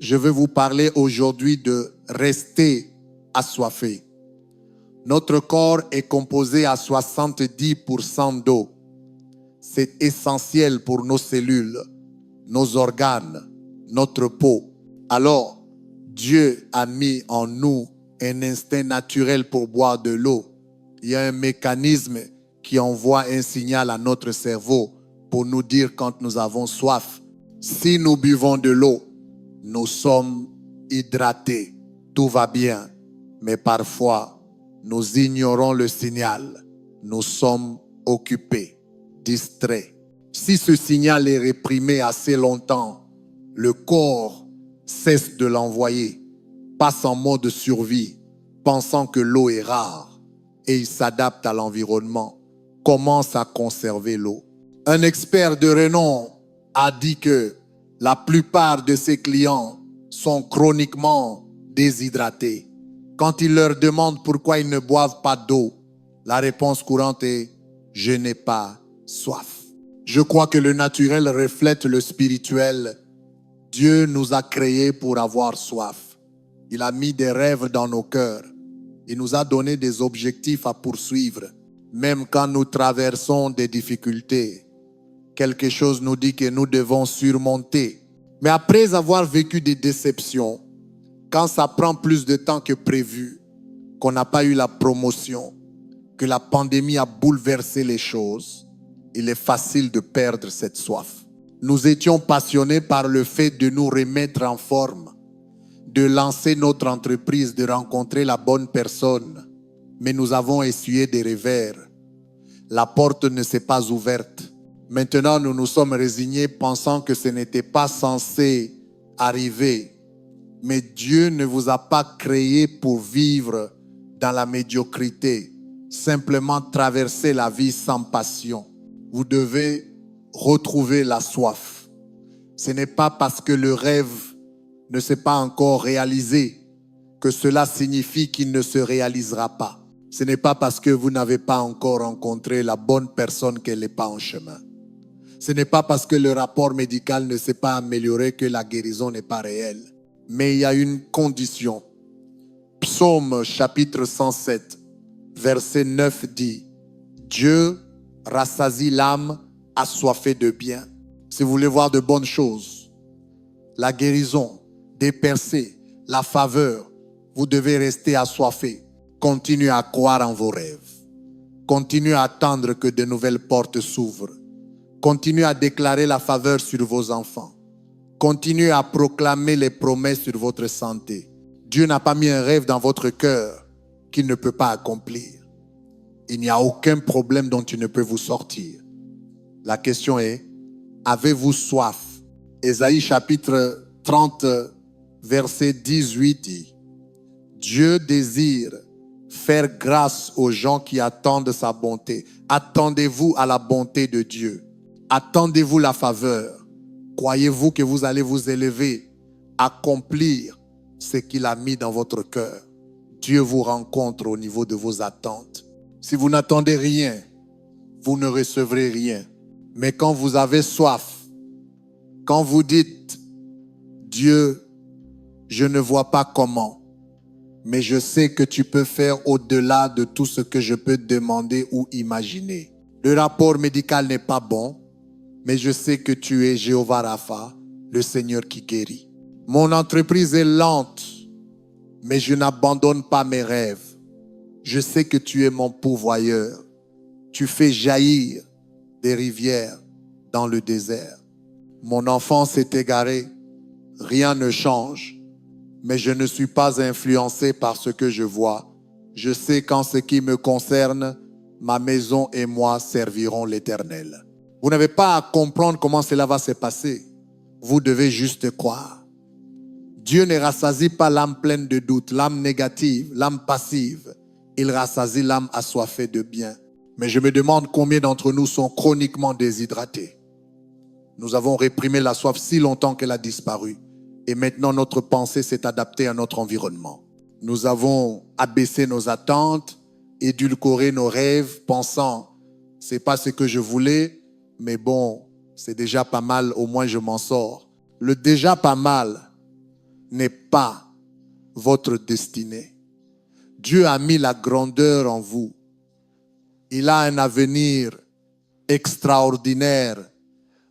je veux vous parler aujourd'hui de rester assoiffé. Notre corps est composé à 70% d'eau. C'est essentiel pour nos cellules, nos organes, notre peau. Alors, Dieu a mis en nous un instinct naturel pour boire de l'eau. Il y a un mécanisme qui envoie un signal à notre cerveau pour nous dire quand nous avons soif. Si nous buvons de l'eau, nous sommes hydratés. Tout va bien. Mais parfois, nous ignorons le signal. Nous sommes occupés, distraits. Si ce signal est réprimé assez longtemps, le corps cesse de l'envoyer, passe en mode survie, pensant que l'eau est rare, et il s'adapte à l'environnement, commence à conserver l'eau. Un expert de renom a dit que la plupart de ses clients sont chroniquement déshydratés. Quand il leur demande pourquoi ils ne boivent pas d'eau, la réponse courante est « je n'ai pas soif ». Je crois que le naturel reflète le spirituel. Dieu nous a créés pour avoir soif. Il a mis des rêves dans nos cœurs. Il nous a donné des objectifs à poursuivre. Même quand nous traversons des difficultés, quelque chose nous dit que nous devons surmonter. Mais après avoir vécu des déceptions, quand ça prend plus de temps que prévu, qu'on n'a pas eu la promotion, que la pandémie a bouleversé les choses, il est facile de perdre cette soif. Nous étions passionnés par le fait de nous remettre en forme, de lancer notre entreprise, de rencontrer la bonne personne. Mais nous avons essuyé des revers. La porte ne s'est pas ouverte. Maintenant, nous nous sommes résignés pensant que ce n'était pas censé arriver. Mais Dieu ne vous a pas créé pour vivre dans la médiocrité, simplement traverser la vie sans passion. Vous devez retrouver la soif. Ce n'est pas parce que le rêve ne s'est pas encore réalisé que cela signifie qu'il ne se réalisera pas. Ce n'est pas parce que vous n'avez pas encore rencontré la bonne personne qu'elle n'est pas en chemin. Ce n'est pas parce que le rapport médical ne s'est pas amélioré que la guérison n'est pas réelle. Mais il y a une condition. Psaume chapitre 107, verset 9 dit « Dieu rassasie l'âme assoiffée de bien. » Si vous voulez voir de bonnes choses, la guérison, des percées, la faveur, vous devez rester assoiffé. Continuez à croire en vos rêves. Continuez à attendre que de nouvelles portes s'ouvrent. Continuez à déclarer la faveur sur vos enfants. Continuez à proclamer les promesses sur votre santé. Dieu n'a pas mis un rêve dans votre cœur qu'il ne peut pas accomplir. Il n'y a aucun problème dont il ne peut vous sortir. La question est, avez-vous soif? Ésaïe chapitre 30, verset 18 dit, Dieu désire faire grâce aux gens qui attendent sa bonté. Attendez-vous à la bonté de Dieu. Attendez-vous la faveur. Croyez-vous que vous allez vous élever, accomplir ce qu'il a mis dans votre cœur? Dieu vous rencontre au niveau de vos attentes. Si vous n'attendez rien, vous ne recevrez rien. Mais quand vous avez soif, quand vous dites, Dieu, je ne vois pas comment, mais je sais que tu peux faire au-delà de tout ce que je peux demander ou imaginer. Le rapport médical n'est pas bon, mais je sais que tu es Jéhovah Rapha, le Seigneur qui guérit. Mon entreprise est lente, mais je n'abandonne pas mes rêves. Je sais que tu es mon pourvoyeur. Tu fais jaillir des rivières dans le désert. Mon enfant s'est égaré, rien ne change, mais je ne suis pas influencé par ce que je vois. Je sais qu'en ce qui me concerne, ma maison et moi servirons l'Éternel. Vous n'avez pas à comprendre comment cela va se passer. Vous devez juste croire. Dieu ne rassasie pas l'âme pleine de doute, l'âme négative, l'âme passive. Il rassasie l'âme assoiffée de bien. Mais je me demande combien d'entre nous sont chroniquement déshydratés. Nous avons réprimé la soif si longtemps qu'elle a disparu. Et maintenant, notre pensée s'est adaptée à notre environnement. Nous avons abaissé nos attentes, édulcoré nos rêves, pensant, c'est pas ce que je voulais, mais bon, c'est déjà pas mal, au moins je m'en sors. Le déjà pas mal n'est pas votre destinée. Dieu a mis la grandeur en vous. Il a un avenir extraordinaire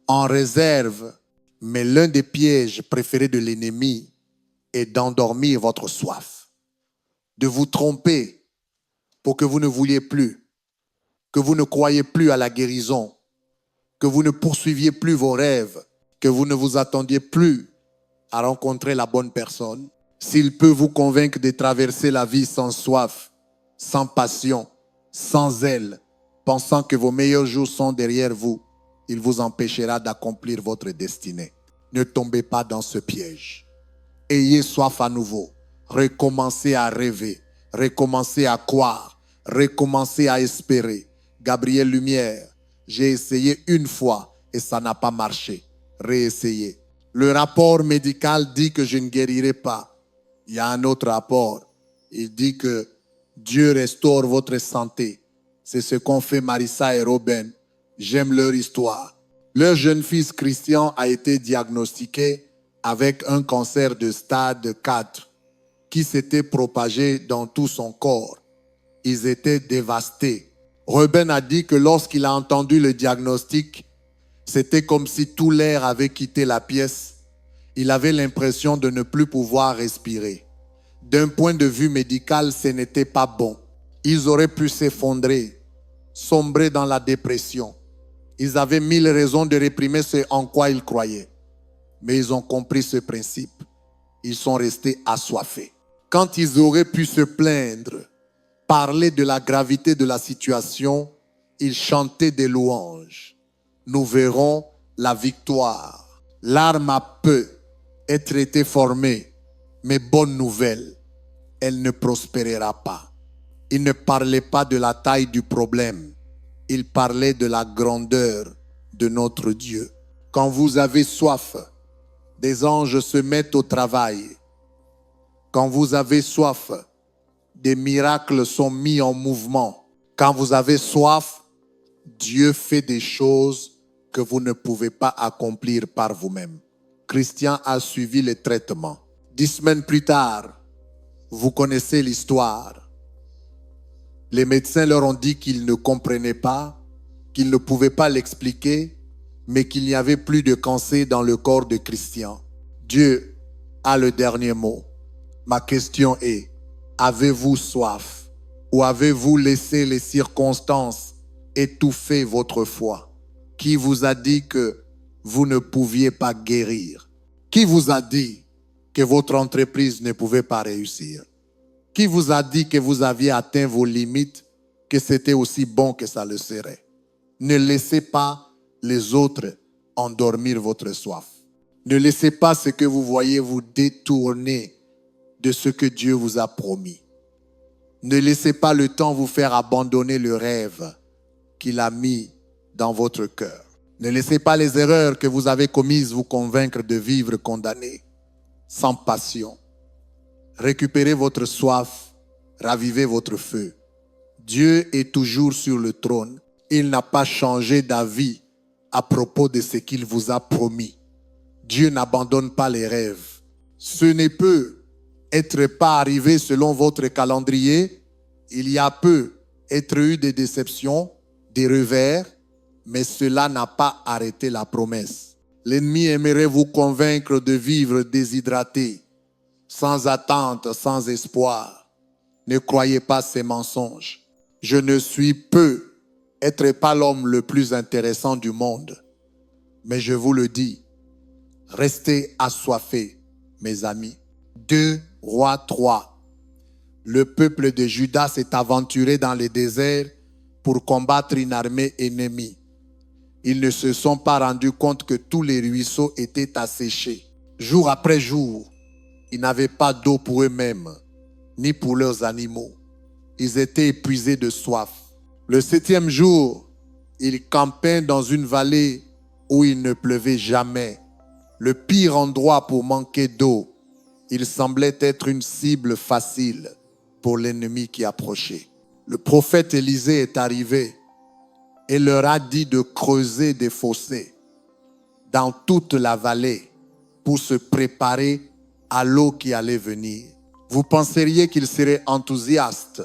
en réserve. Mais l'un des pièges préférés de l'ennemi est d'endormir votre soif, de vous tromper pour que vous ne vouliez plus, que vous ne croyiez plus à la guérison, que vous ne poursuiviez plus vos rêves, que vous ne vous attendiez plus à rencontrer la bonne personne. S'il peut vous convaincre de traverser la vie sans soif, sans passion, sans zèle, pensant que vos meilleurs jours sont derrière vous, il vous empêchera d'accomplir votre destinée. Ne tombez pas dans ce piège. Ayez soif à nouveau. Recommencez à rêver. Recommencez à croire. Recommencez à espérer. Gabriel Lumière, j'ai essayé une fois et ça n'a pas marché. Réessayez. Le rapport médical dit que je ne guérirai pas. Il y a un autre rapport. Il dit que Dieu restaure votre santé. C'est ce qu'ont fait Marissa et Robin. J'aime leur histoire. Leur jeune fils Christian a été diagnostiqué avec un cancer de stade 4 qui s'était propagé dans tout son corps. Ils étaient dévastés. Robin a dit que lorsqu'il a entendu le diagnostic, c'était comme si tout l'air avait quitté la pièce. Il avait l'impression de ne plus pouvoir respirer. D'un point de vue médical, ce n'était pas bon. Ils auraient pu s'effondrer, sombrer dans la dépression. Ils avaient 1000 raisons de réprimer ce en quoi ils croyaient. Mais ils ont compris ce principe. Ils sont restés assoiffés. Quand ils auraient pu se plaindre, parler de la gravité de la situation, ils chantaient des louanges. Nous verrons la victoire. L'arme a peu être été formée, mais bonne nouvelle, elle ne prospérera pas. Il ne parlait pas de la taille du problème. Il parlait de la grandeur de notre Dieu. Quand vous avez soif, des anges se mettent au travail. Quand vous avez soif, des miracles sont mis en mouvement. Quand vous avez soif, Dieu fait des choses que vous ne pouvez pas accomplir par vous-même. Christian a suivi le traitement. 10 semaines plus tard, vous connaissez l'histoire. Les médecins leur ont dit qu'ils ne comprenaient pas, qu'ils ne pouvaient pas l'expliquer, mais qu'il n'y avait plus de cancer dans le corps de Christian. Dieu a le dernier mot. Ma question est, avez-vous soif ou avez-vous laissé les circonstances étouffer votre foi? Qui vous a dit que vous ne pouviez pas guérir? Qui vous a dit que votre entreprise ne pouvait pas réussir? Qui vous a dit que vous aviez atteint vos limites, que c'était aussi bon que ça le serait? Ne laissez pas les autres endormir votre soif. Ne laissez pas ce que vous voyez vous détourner de ce que Dieu vous a promis. Ne laissez pas le temps vous faire abandonner le rêve qu'il a mis dans votre cœur. Ne laissez pas les erreurs que vous avez commises vous convaincre de vivre condamné, sans passion. Récupérez votre soif, ravivez votre feu. Dieu est toujours sur le trône. Il n'a pas changé d'avis à propos de ce qu'il vous a promis. Dieu n'abandonne pas les rêves. Ce ne peut être pas arrivé selon votre calendrier. Il y a peu être eu des déceptions, des revers, mais cela n'a pas arrêté la promesse. L'ennemi aimerait vous convaincre de vivre déshydraté, sans attente, sans espoir. Ne croyez pas ces mensonges. Je ne suis peu être pas l'homme le plus intéressant du monde. Mais je vous le dis, restez assoiffés, mes amis. 2 Rois 3. Le peuple de Juda s'est aventuré dans le désert pour combattre une armée ennemie. Ils ne se sont pas rendus compte que tous les ruisseaux étaient asséchés. Jour après jour, ils n'avaient pas d'eau pour eux-mêmes, ni pour leurs animaux. Ils étaient épuisés de soif. Le 7e jour, ils campaient dans une vallée où il ne pleuvait jamais. Le pire endroit pour manquer d'eau. Il semblait être une cible facile pour l'ennemi qui approchait. Le prophète Élisée est arrivé et leur a dit de creuser des fossés dans toute la vallée pour se préparer à l'eau qui allait venir. Vous penseriez qu'il serait enthousiaste.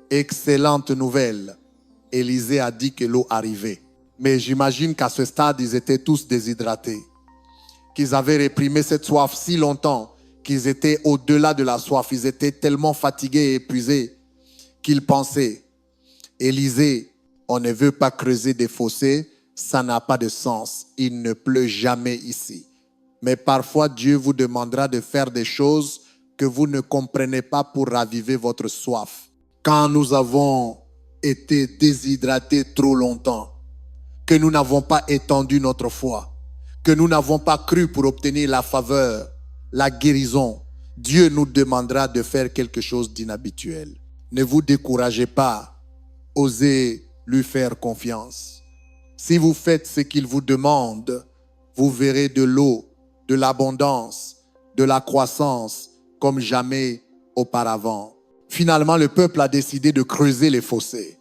Excellente nouvelle. Élisée a dit que l'eau arrivait. Mais j'imagine qu'à ce stade, ils étaient tous déshydratés. Qu'ils avaient réprimé cette soif si longtemps qu'ils étaient au-delà de la soif. Ils étaient tellement fatigués et épuisés qu'ils pensaient, Élisée, on ne veut pas creuser des fossés, ça n'a pas de sens. Il ne pleut jamais ici. Mais parfois, Dieu vous demandera de faire des choses que vous ne comprenez pas pour raviver votre soif. Quand nous avons été déshydratés trop longtemps, que nous n'avons pas étendu notre foi, que nous n'avons pas cru pour obtenir la faveur, la guérison, Dieu nous demandera de faire quelque chose d'inhabituel. Ne vous découragez pas, osez lui faire confiance. Si vous faites ce qu'il vous demande, vous verrez de l'eau, de l'abondance, de la croissance comme jamais auparavant. Finalement, le peuple a décidé de creuser les fossés.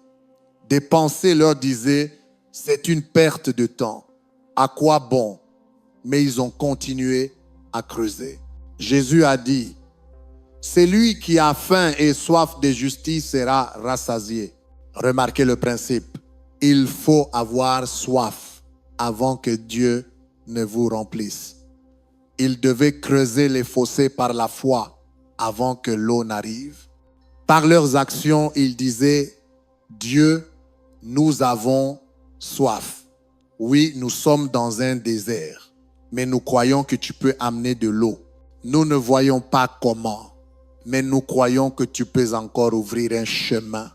Des pensées leur disaient, c'est une perte de temps. À quoi bon? Mais ils ont continué à creuser. Jésus a dit, celui qui a faim et soif de justice sera rassasié. Remarquez le principe. Il faut avoir soif avant que Dieu ne vous remplisse. Ils devaient creuser les fossés par la foi avant que l'eau n'arrive. Par leurs actions, ils disaient, Dieu, nous avons soif. Oui, nous sommes dans un désert, mais nous croyons que tu peux amener de l'eau. Nous ne voyons pas comment, mais nous croyons que tu peux encore ouvrir un chemin.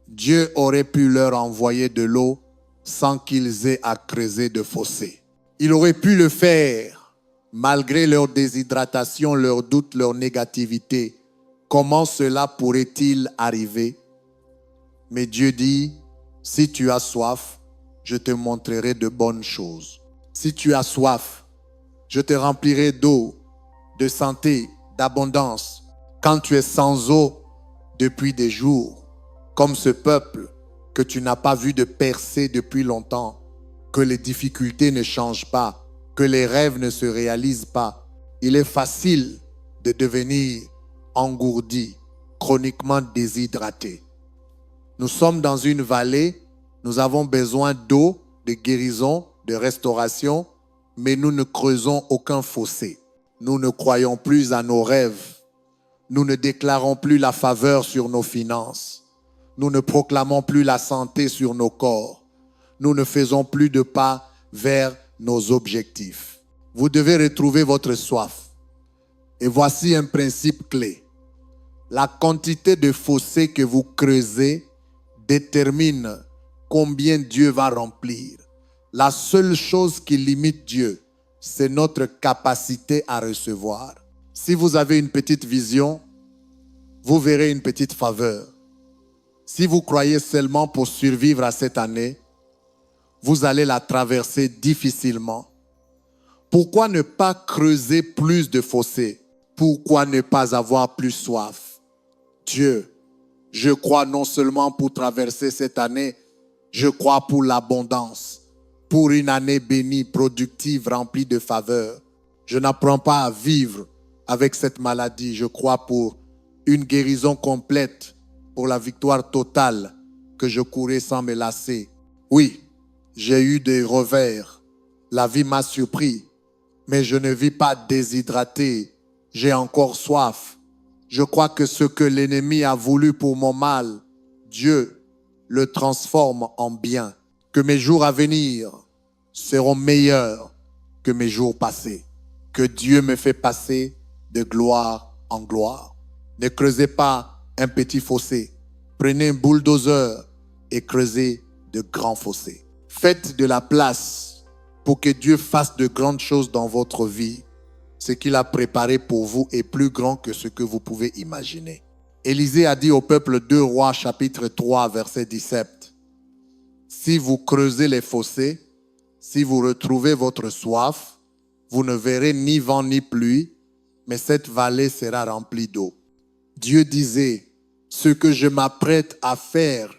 Dieu aurait pu leur envoyer de l'eau sans qu'ils aient à creuser de fossés. Il aurait pu le faire malgré leur déshydratation, leurs doutes, leur négativité. Comment cela pourrait-il arriver? Mais Dieu dit, si tu as soif, je te montrerai de bonnes choses. Si tu as soif, je te remplirai d'eau, de santé, d'abondance. Quand tu es sans eau depuis des jours, comme ce peuple que tu n'as pas vu de percer depuis longtemps, que les difficultés ne changent pas, que les rêves ne se réalisent pas, il est facile de devenir engourdi, chroniquement déshydraté. Nous sommes dans une vallée, nous avons besoin d'eau, de guérison, de restauration, mais nous ne creusons aucun fossé. Nous ne croyons plus à nos rêves. Nous ne déclarons plus la faveur sur nos finances. Nous ne proclamons plus la santé sur nos corps. Nous ne faisons plus de pas vers nos objectifs. Vous devez retrouver votre soif. Et voici un principe clé. La quantité de fossés que vous creusez détermine combien Dieu va remplir. La seule chose qui limite Dieu, c'est notre capacité à recevoir. Si vous avez une petite vision, vous verrez une petite faveur. Si vous croyez seulement pour survivre à cette année, vous allez la traverser difficilement. Pourquoi ne pas creuser plus de fossés? Pourquoi ne pas avoir plus soif? Dieu, je crois non seulement pour traverser cette année, je crois pour l'abondance, pour une année bénie, productive, remplie de faveurs. Je n'apprends pas à vivre avec cette maladie. Je crois pour une guérison complète, pour la victoire totale, que je courais sans me lasser. Oui, j'ai eu des revers. La vie m'a surpris, mais je ne vis pas déshydraté. J'ai encore soif. Je crois que ce que l'ennemi a voulu pour mon mal, Dieu le transforme en bien. Que mes jours à venir seront meilleurs que mes jours passés. Que Dieu me fait passer de gloire en gloire. Ne creusez pas un petit fossé. Prenez un bulldozer et creusez de grands fossés. Faites de la place pour que Dieu fasse de grandes choses dans votre vie. Ce qu'il a préparé pour vous est plus grand que ce que vous pouvez imaginer. Élisée a dit au peuple 2 Rois chapitre 3 verset 17. Si vous creusez les fossés, si vous retrouvez votre soif, vous ne verrez ni vent ni pluie, mais cette vallée sera remplie d'eau. Dieu disait, ce que je m'apprête à faire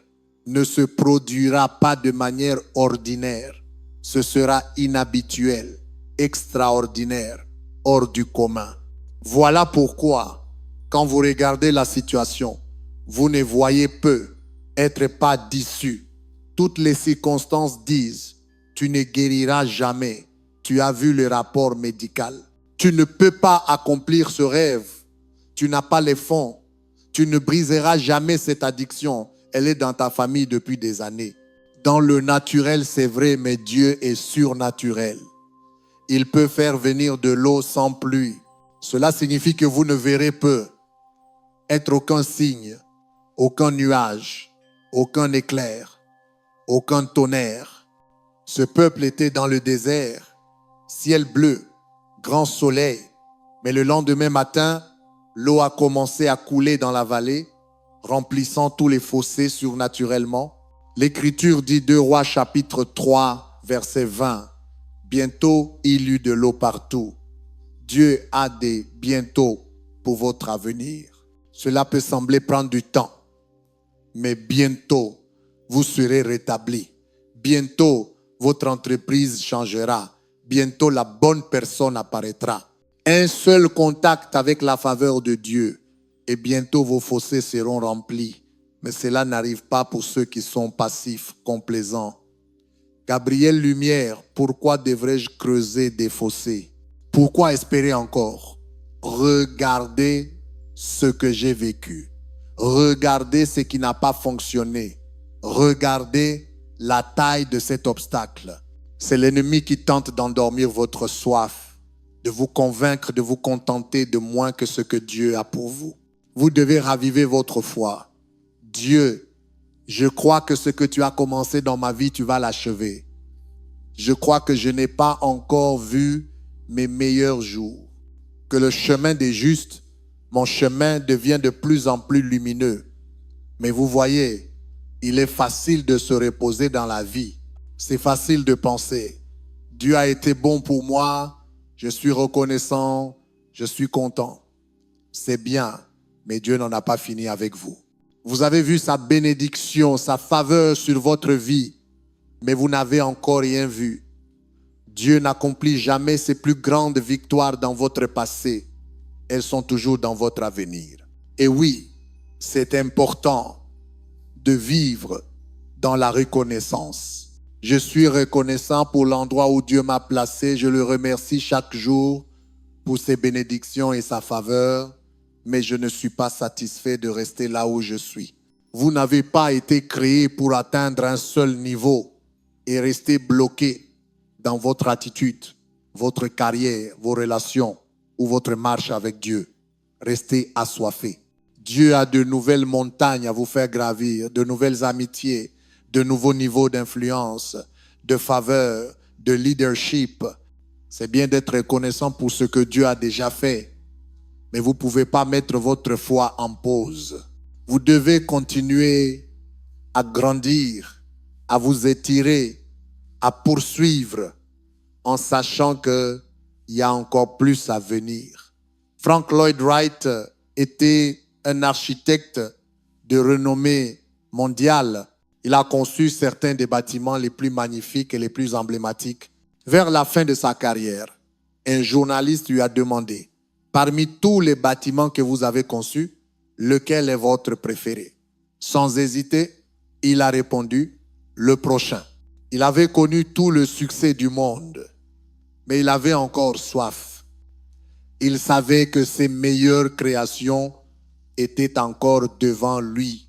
ne se produira pas de manière ordinaire. Ce sera inhabituel, extraordinaire, hors du commun. Voilà pourquoi, quand vous regardez la situation, vous ne voyez peu, être pas d'issue. Toutes les circonstances disent, tu ne guériras jamais. Tu as vu le rapport médical. Tu ne peux pas accomplir ce rêve. Tu n'as pas les fonds. Tu ne briseras jamais cette addiction. Elle est dans ta famille depuis des années. Dans le naturel, c'est vrai, mais Dieu est surnaturel. Il peut faire venir de l'eau sans pluie. Cela signifie que vous ne verrez peu, être aucun signe, aucun nuage, aucun éclair, aucun tonnerre. Ce peuple était dans le désert, ciel bleu, grand soleil. Mais le lendemain matin, l'eau a commencé à couler dans la vallée, remplissant tous les fossés surnaturellement. L'Écriture dit 2 Rois chapitre 3, verset 20. Bientôt, il y eut de l'eau partout. Dieu a des bientôt pour votre avenir. Cela peut sembler prendre du temps, mais bientôt, vous serez rétabli. Bientôt, votre entreprise changera. Bientôt, la bonne personne apparaîtra. Un seul contact avec la faveur de Dieu et bientôt vos fossés seront remplis. Mais cela n'arrive pas pour ceux qui sont passifs, complaisants. Gabriel Lumière, pourquoi devrais-je creuser des fossés? Pourquoi espérer encore? Regardez ce que j'ai vécu. Regardez ce qui n'a pas fonctionné. Regardez la taille de cet obstacle. C'est l'ennemi qui tente d'endormir votre soif, de vous convaincre de vous contenter de moins que ce que Dieu a pour vous. Vous devez raviver votre foi. Dieu, je crois que ce que tu as commencé dans ma vie, tu vas l'achever. Je crois que je n'ai pas encore vu mes meilleurs jours. Que le chemin des justes, mon chemin devient de plus en plus lumineux. Mais vous voyez, il est facile de se reposer dans la vie. C'est facile de penser, Dieu a été bon pour moi, je suis reconnaissant, je suis content. C'est bien, mais Dieu n'en a pas fini avec vous. Vous avez vu sa bénédiction, sa faveur sur votre vie, mais vous n'avez encore rien vu. Dieu n'accomplit jamais ses plus grandes victoires dans votre passé. Elles sont toujours dans votre avenir. Et oui, c'est important de vivre dans la reconnaissance. Je suis reconnaissant pour l'endroit où Dieu m'a placé. Je le remercie chaque jour pour ses bénédictions et sa faveur, mais je ne suis pas satisfait de rester là où je suis. Vous n'avez pas été créé pour atteindre un seul niveau et rester bloqué dans votre attitude, votre carrière, vos relations ou votre marche avec Dieu. Restez assoiffé. Dieu a de nouvelles montagnes à vous faire gravir, de nouvelles amitiés, de nouveaux niveaux d'influence, de faveur, de leadership. C'est bien d'être reconnaissant pour ce que Dieu a déjà fait, mais vous ne pouvez pas mettre votre foi en pause. Vous devez continuer à grandir, à vous étirer, à poursuivre en sachant qu'il y a encore plus à venir. Frank Lloyd Wright était un architecte de renommée mondiale. Il a conçu certains des bâtiments les plus magnifiques et les plus emblématiques. Vers la fin de sa carrière, un journaliste lui a demandé, parmi tous les bâtiments que vous avez conçus, lequel est votre préféré? Sans hésiter, il a répondu, le prochain. Il avait connu tout le succès du monde, mais il avait encore soif. Il savait que ses meilleures créations étaient encore devant lui.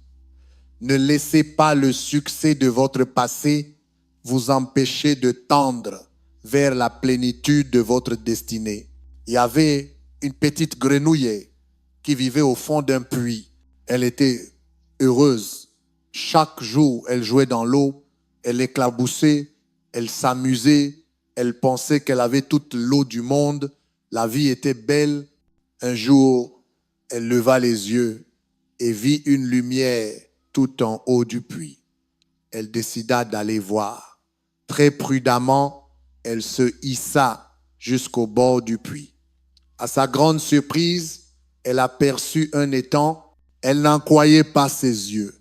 Ne laissez pas le succès de votre passé vous empêcher de tendre vers la plénitude de votre destinée. Il y avait une petite grenouille qui vivait au fond d'un puits. Elle était heureuse. Chaque jour, elle jouait dans l'eau, elle éclaboussait, elle s'amusait, elle pensait qu'elle avait toute l'eau du monde. La vie était belle. Un jour, elle leva les yeux et vit une lumière tout en haut du puits. Elle décida d'aller voir. Très prudemment, elle se hissa jusqu'au bord du puits. À sa grande surprise, elle aperçut un étang. Elle n'en croyait pas ses yeux.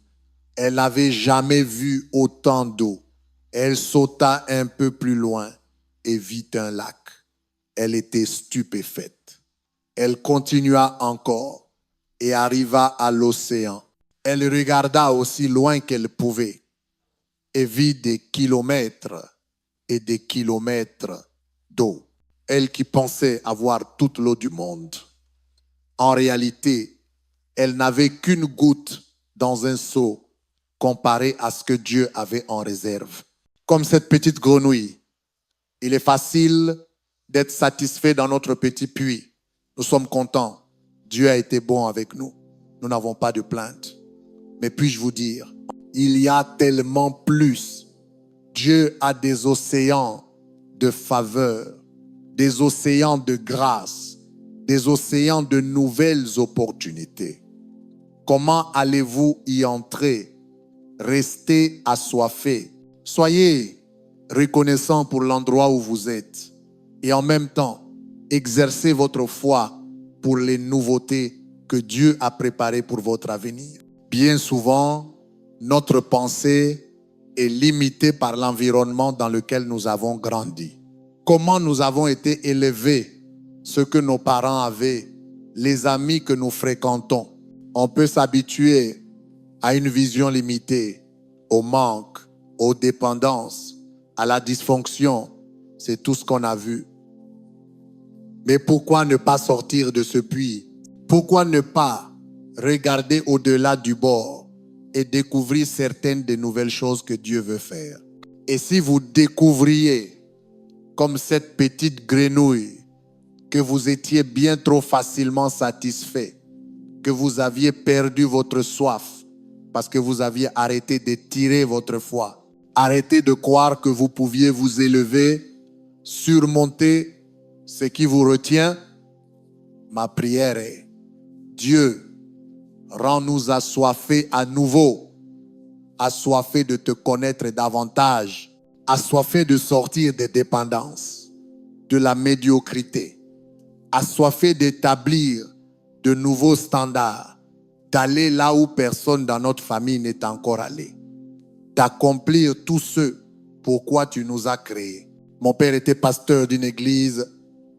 Elle n'avait jamais vu autant d'eau. Elle sauta un peu plus loin et vit un lac. Elle était stupéfaite. Elle continua encore et arriva à l'océan. Elle regarda aussi loin qu'elle pouvait et vit des kilomètres et des kilomètres d'eau. Elle qui pensait avoir toute l'eau du monde. En réalité, elle n'avait qu'une goutte dans un seau comparé à ce que Dieu avait en réserve. Comme cette petite grenouille, il est facile d'être satisfait dans notre petit puits. Nous sommes contents. Dieu a été bon avec nous. Nous n'avons pas de plainte. Mais puis-je vous dire, il y a tellement plus. Dieu a des océans de faveur, des océans de grâce, des océans de nouvelles opportunités. Comment allez-vous y entrer? Restez assoiffés. Soyez reconnaissants pour l'endroit où vous êtes. Et en même temps, exercez votre foi pour les nouveautés que Dieu a préparées pour votre avenir. Bien souvent, notre pensée est limitée par l'environnement dans lequel nous avons grandi. Comment nous avons été élevés, ce que nos parents avaient, les amis que nous fréquentons. On peut s'habituer à une vision limitée, au manque, aux dépendances, à la dysfonction. C'est tout ce qu'on a vu. Mais pourquoi ne pas sortir de ce puits? Pourquoi ne pas regarder au-delà du bord et découvrir certaines des nouvelles choses que Dieu veut faire? Et si vous découvriez, comme cette petite grenouille, que vous étiez bien trop facilement satisfait, que vous aviez perdu votre soif parce que vous aviez arrêté d'étirer votre foi, arrêté de croire que vous pouviez vous élever, surmonter ce qui vous retient, ma prière est, Dieu, rends-nous assoiffés à nouveau, assoiffés de te connaître davantage, assoiffés de sortir des dépendances, de la médiocrité, assoiffés d'établir de nouveaux standards, d'aller là où personne dans notre famille n'est encore allé, d'accomplir tout ce pourquoi tu nous as créés. Mon père était pasteur d'une église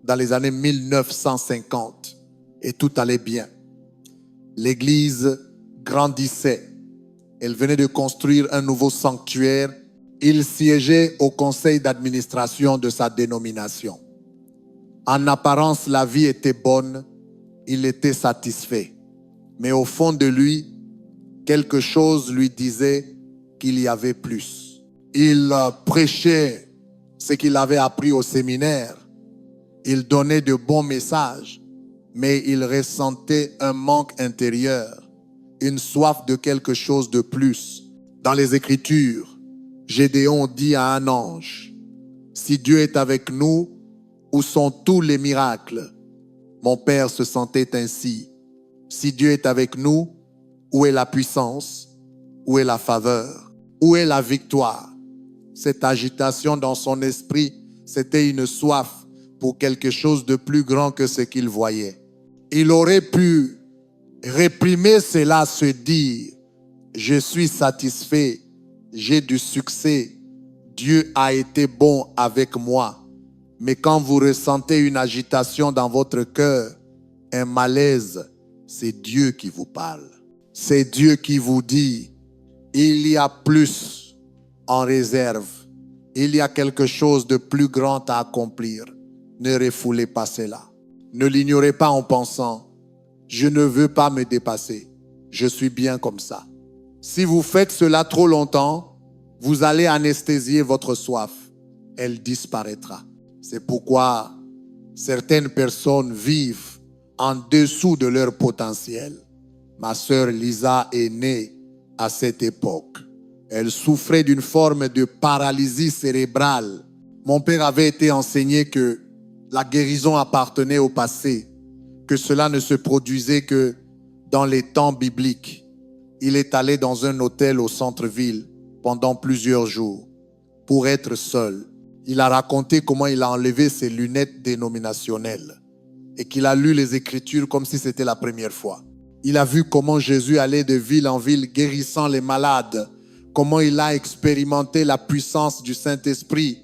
dans les années 1950 et tout allait bien. L'église grandissait. Elle venait de construire un nouveau sanctuaire. Il siégeait au conseil d'administration de sa dénomination. En apparence, la vie était bonne. Il était satisfait. Mais au fond de lui, quelque chose lui disait qu'il y avait plus. Il prêchait ce qu'il avait appris au séminaire. Il donnait de bons messages, mais il ressentait un manque intérieur, une soif de quelque chose de plus. Dans les Écritures, Gédéon dit à un ange, « Si Dieu est avec nous, où sont tous les miracles ?» Mon père se sentait ainsi. Si Dieu est avec nous, où est la puissance? Où est la faveur? Où est la victoire? Cette agitation dans son esprit, c'était une soif pour quelque chose de plus grand que ce qu'il voyait. Il aurait pu réprimer cela, se dire, je suis satisfait, j'ai du succès, Dieu a été bon avec moi. Mais quand vous ressentez une agitation dans votre cœur, un malaise, c'est Dieu qui vous parle. C'est Dieu qui vous dit, il y a plus en réserve. Il y a quelque chose de plus grand à accomplir. Ne refoulez pas cela. Ne l'ignorez pas en pensant, je ne veux pas me dépasser. Je suis bien comme ça. Si vous faites cela trop longtemps, vous allez anesthésier votre soif. Elle disparaîtra. C'est pourquoi certaines personnes vivent en dessous de leur potentiel. Ma sœur Lisa est née à cette époque. Elle souffrait d'une forme de paralysie cérébrale. Mon père avait été enseigné que la guérison appartenait au passé, que cela ne se produisait que dans les temps bibliques. Il est allé dans un hôtel au centre-ville pendant plusieurs jours pour être seul. Il a raconté comment il a enlevé ses lunettes dénominationnelles et qu'il a lu les Écritures comme si c'était la première fois. Il a vu comment Jésus allait de ville en ville guérissant les malades, comment il a expérimenté la puissance du Saint-Esprit,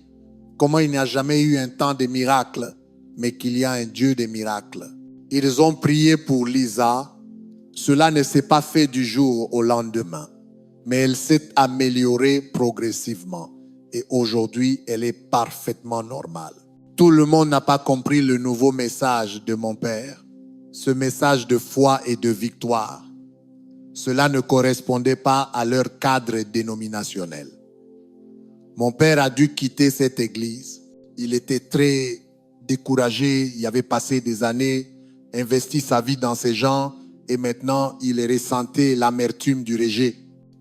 comment il n'y a jamais eu un temps de miracles, mais qu'il y a un Dieu des miracles. Ils ont prié pour Lisa. Cela ne s'est pas fait du jour au lendemain, mais elle s'est améliorée progressivement. Et aujourd'hui, elle est parfaitement normale. Tout le monde n'a pas compris le nouveau message de mon père, ce message de foi et de victoire. Cela ne correspondait pas à leur cadre dénominationnel. Mon père a dû quitter cette église. Il était très découragé, il avait passé des années, investi sa vie dans ces gens et maintenant il ressentait l'amertume du rejet.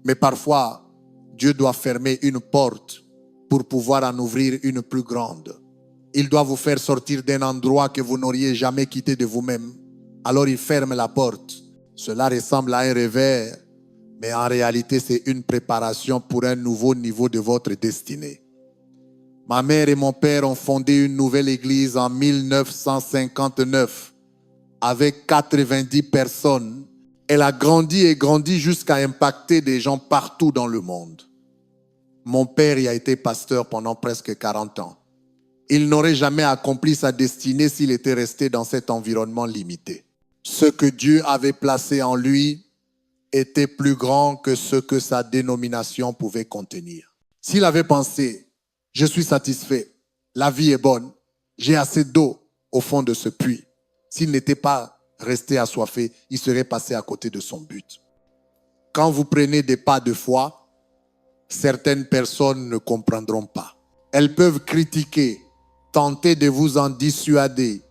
Mais parfois, Dieu doit fermer une porte pour pouvoir en ouvrir une plus grande. Il doit vous faire sortir d'un endroit que vous n'auriez jamais quitté de vous-même. Alors il ferme la porte. Cela ressemble à un revers, mais en réalité c'est une préparation pour un nouveau niveau de votre destinée. Ma mère et mon père ont fondé une nouvelle église en 1959 avec 90 personnes. Elle a grandi et grandi jusqu'à impacter des gens partout dans le monde. Mon père y a été pasteur pendant presque 40 ans. Il n'aurait jamais accompli sa destinée s'il était resté dans cet environnement limité. Ce que Dieu avait placé en lui était plus grand que ce que sa dénomination pouvait contenir. S'il avait pensé, je suis satisfait, la vie est bonne, j'ai assez d'eau au fond de ce puits, s'il n'était pas resté assoiffé, il serait passé à côté de son but. Quand vous prenez des pas de foi, certaines personnes ne comprendront pas. Elles peuvent critiquer, tenter de vous en dissuader.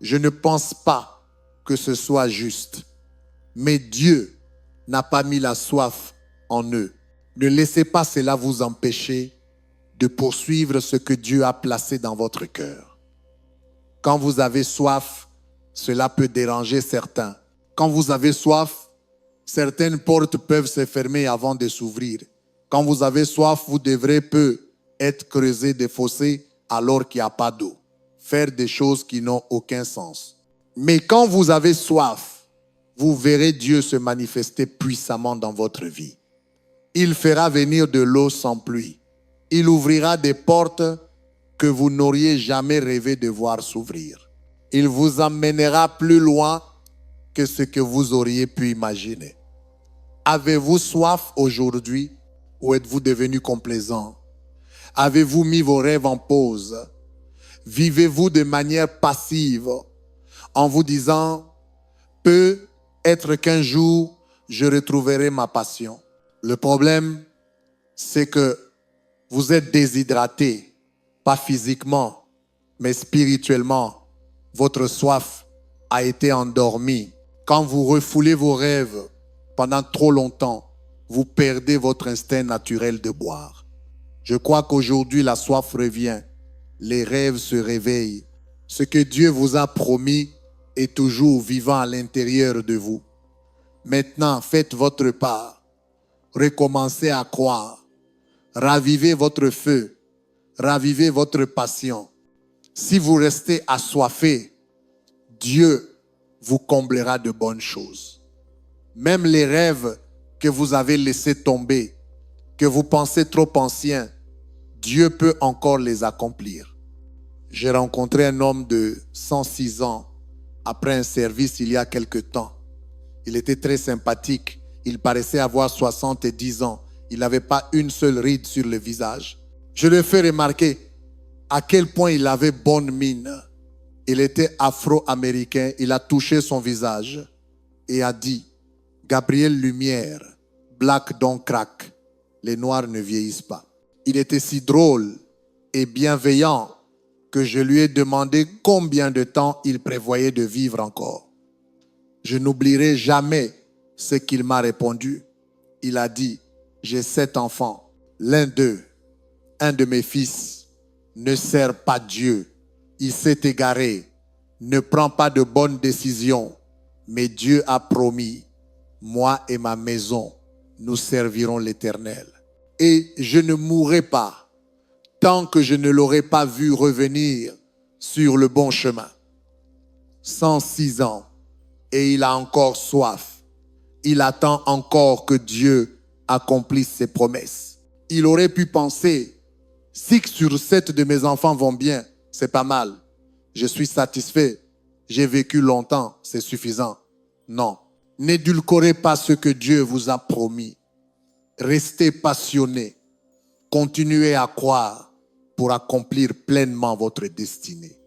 Je ne pense pas que ce soit juste. Mais Dieu n'a pas mis la soif en eux. Ne laissez pas cela vous empêcher de poursuivre ce que Dieu a placé dans votre cœur. Quand vous avez soif, cela peut déranger certains. Quand vous avez soif, certaines portes peuvent se fermer avant de s'ouvrir. Quand vous avez soif, vous devrez être creuser des fossés alors qu'il n'y a pas d'eau. Faire des choses qui n'ont aucun sens. Mais quand vous avez soif, vous verrez Dieu se manifester puissamment dans votre vie. Il fera venir de l'eau sans pluie. Il ouvrira des portes que vous n'auriez jamais rêvé de voir s'ouvrir. Il vous emmènera plus loin que ce que vous auriez pu imaginer. Avez-vous soif aujourd'hui ou êtes-vous devenu complaisant? Avez-vous mis vos rêves en pause? Vivez-vous de manière passive en vous disant « Peut-être qu'un jour, je retrouverai ma passion ». Le problème, c'est que vous êtes déshydraté, pas physiquement, mais spirituellement. Votre soif a été endormie. Quand vous refoulez vos rêves pendant trop longtemps, vous perdez votre instinct naturel de boire. Je crois qu'aujourd'hui, la soif revient. Les rêves se réveillent. Ce que Dieu vous a promis est toujours vivant à l'intérieur de vous. Maintenant, faites votre part. Recommencez à croire. Ravivez votre feu. Ravivez votre passion. Si vous restez assoiffé, Dieu vous comblera de bonnes choses. Même les rêves que vous avez laissés tomber, que vous pensez trop anciens, Dieu peut encore les accomplir. J'ai rencontré un homme de 106 ans après un service il y a quelque temps. Il était très sympathique. Il paraissait avoir 70 ans. Il n'avait pas une seule ride sur le visage. Je lui ai fait remarquer à quel point il avait bonne mine. Il était afro-américain. Il a touché son visage et a dit « Gabriel Lumière, black don't crack. Les noirs ne vieillissent pas. » Il était si drôle et bienveillant que je lui ai demandé combien de temps il prévoyait de vivre encore. Je n'oublierai jamais ce qu'il m'a répondu. Il a dit, j'ai 7 enfants. L'un d'eux, un de mes fils, ne sert pas Dieu. Il s'est égaré, ne prend pas de bonnes décisions. Mais Dieu a promis, moi et ma maison, nous servirons l'Éternel. Et je ne mourrai pas tant que je ne l'aurai pas vu revenir sur le bon chemin. 106 ans et il a encore soif. Il attend encore que Dieu accomplisse ses promesses. Il aurait pu penser, 6 sur 7 de mes enfants vont bien, c'est pas mal. Je suis satisfait. j'ai vécu longtemps, c'est suffisant. Non. N'édulcorez pas ce que Dieu vous a promis. Restez passionné. Continuez à croire pour accomplir pleinement votre destinée.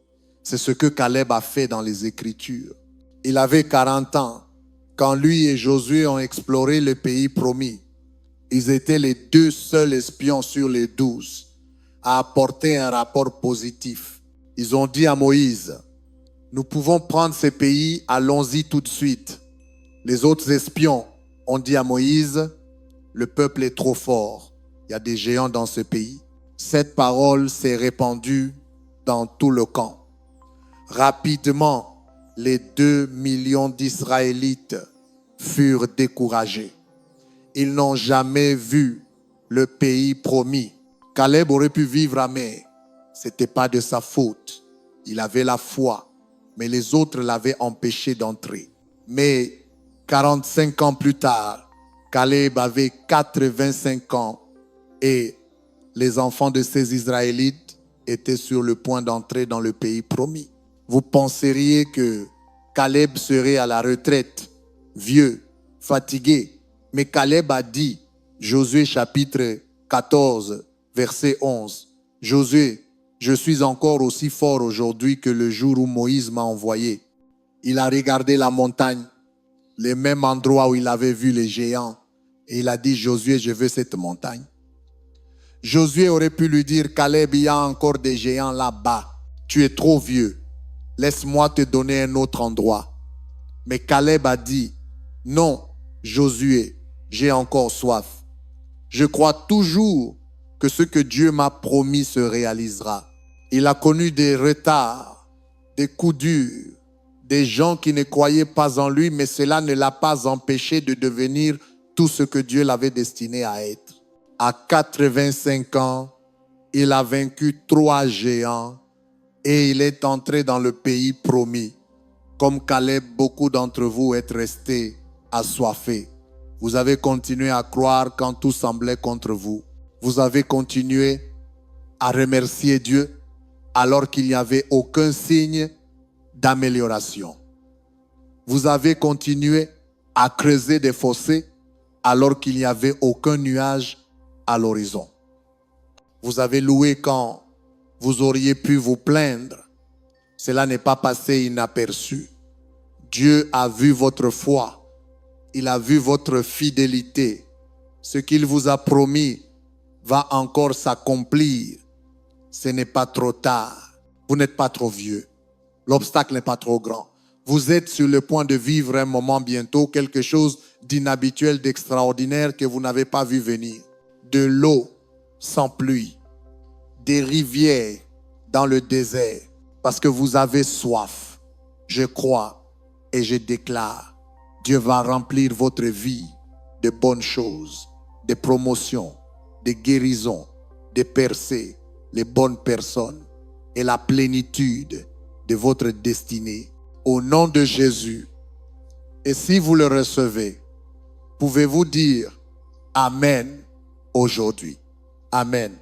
C'est ce que Caleb a fait dans les Écritures. Il avait 40 ans quand lui et Josué ont exploré le pays promis. Ils étaient les 2 seuls espions sur les 12 à apporter un rapport positif. Ils ont dit à Moïse, nous pouvons prendre ces pays, allons-y tout de suite. Les autres espions ont dit à Moïse, le peuple est trop fort. Il y a des géants dans ce pays. Cette parole s'est répandue dans tout le camp. Rapidement, les 2 millions d'Israélites furent découragés. Ils n'ont jamais vu le pays promis. Caleb aurait pu vivre amer. Ce n'était pas de sa faute. Il avait la foi, mais les autres l'avaient empêché d'entrer. Mais 45 ans plus tard, Caleb avait 85 ans et les enfants de ces Israélites étaient sur le point d'entrer dans le pays promis. Vous penseriez que Caleb serait à la retraite, vieux, fatigué. Mais Caleb a dit, Josué chapitre 14, verset 11, Josué, je suis encore aussi fort aujourd'hui que le jour où Moïse m'a envoyé. Il a regardé la montagne, le même endroit où il avait vu les géants. Et il a dit, Josué, je veux cette montagne. Josué aurait pu lui dire, Caleb, il y a encore des géants là-bas. Tu es trop vieux. Laisse-moi te donner un autre endroit. Mais Caleb a dit, non, Josué, j'ai encore soif. Je crois toujours que ce que Dieu m'a promis se réalisera. Il a connu des retards, des coups durs, des gens qui ne croyaient pas en lui, mais cela ne l'a pas empêché de devenir tout ce que Dieu l'avait destiné à être. À 85 ans, il a vaincu 3 géants et il est entré dans le pays promis. Comme Caleb, beaucoup d'entre vous êtes restés assoiffés. Vous avez continué à croire quand tout semblait contre vous. Vous avez continué à remercier Dieu alors qu'il n'y avait aucun signe d'amélioration. Vous avez continué à creuser des fossés alors qu'il n'y avait aucun nuage à l'horizon. Vous avez loué quand vous auriez pu vous plaindre. Cela n'est pas passé inaperçu. Dieu a vu votre foi. Il a vu votre fidélité. Ce qu'il vous a promis va encore s'accomplir. Ce n'est pas trop tard. Vous n'êtes pas trop vieux. L'obstacle n'est pas trop grand. Vous êtes sur le point de vivre un moment bientôt, quelque chose d'inhabituel, d'extraordinaire que vous n'avez pas vu venir. De l'eau sans pluie, des rivières dans le désert, parce que vous avez soif. Je crois et je déclare, Dieu va remplir votre vie de bonnes choses, de promotions, de guérisons, de percées, les bonnes personnes et la plénitude de votre destinée. Au nom de Jésus. Et si vous le recevez, pouvez-vous dire Amen aujourd'hui. Amen.